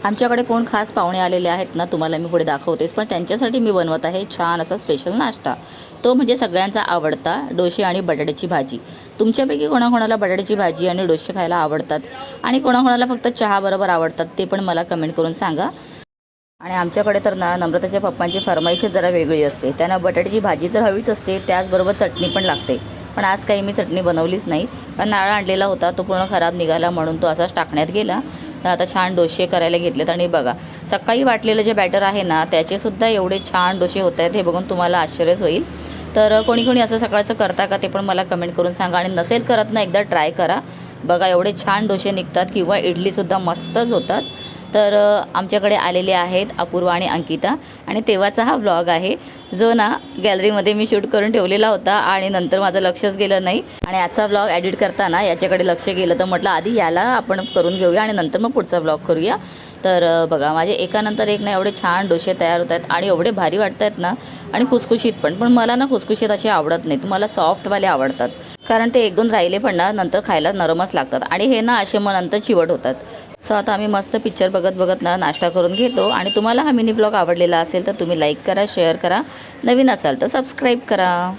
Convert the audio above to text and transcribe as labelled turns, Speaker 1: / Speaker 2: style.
Speaker 1: आमच्याकडे कोण खास पाहुणे आलेले आहेत ना, तुम्हाला मी पुढे दाखवतेच, पण त्यांच्यासाठी मी बनवत आहे छान असा स्पेशल नाश्ता. तो म्हणजे सगळ्यांचा आवडता डोसे आणि बटाट्याची भाजी. तुमच्यापैकी कोणाकोणाला बटाट्याची भाजी आणि डोसे खायला आवडतात आणि कोणाकोणाला फक्त चहाबरोबर आवडतात ते पण मला कमेंट करून सांगा. आणि आमच्याकडे तर ना नम्रताच्या पप्पांची फरमाईशच जरा वेगळी असते. त्यांना बटाट्याची भाजी तर हवीच असते, त्याचबरोबर चटणी पण लागते. पण आज काही मी चटणी बनवलीच नाही, पण नारळ आणलेला होता तो पूर्ण खराब निघाला म्हणून तो असाच टाकण्यात गेला. तर आता छान डोसे करायला घेतलेत आणि बघा सकाळी वाटलेलं जे बॅटर आहे ना त्याचेसुद्धा एवढे छान डोसे होत आहेत, हे बघून तुम्हाला आश्चर्यच होईल. तर कोणी कोणी असं सकाळचं करता का ते पण मला कमेंट करून सांगा, आणि नसेल करत ना एकदा ट्राय करा. बघा एवढे छान डोसे निघतात, किंवा इडलीसुद्धा मस्तच होतात. तर आमच्याकडे आलेले आहेत अपूर्वा आणि अंकिता, आणि तेव्हाचा हा व्लॉग आहे जो ना गॅलरीमध्ये मी शूट करून ठेवलेला होता आणि नंतर माझं लक्षच गेलं नाही. आणि आजचा व्लॉग एडिट करताना याच्याकडे लक्ष गेलं, तर म्हटलं आधी याला आपण करून घेऊया आणि नंतर मग पुढचा व्लॉग करूया. तर बघा माझे एकानंतर एक ना एवढे छान डोसे तयार होत आहेत आणि एवढे भारी वाटत आहेत ना, आणि खुसखुशीत पण मला ना खुसखुशीत असे आवडत नाहीत, मला सॉफ्टवाले आवडतात. कारण ते एक दोन राहिले पण ना नंतर खायला नरमच लागतात, आणि हे ना असे मग नंतर चिवट होतात. सो आता आम्ही मस्त पिक्चर बघत बघत ना नाश्ता करून घेतो. आणि तुम्हाला हा मिनी ब्लॉग आवडलेला असेल तर तुम्ही लाईक करा, शेअर करा, नवीन असाल तर सबस्क्राईब करा.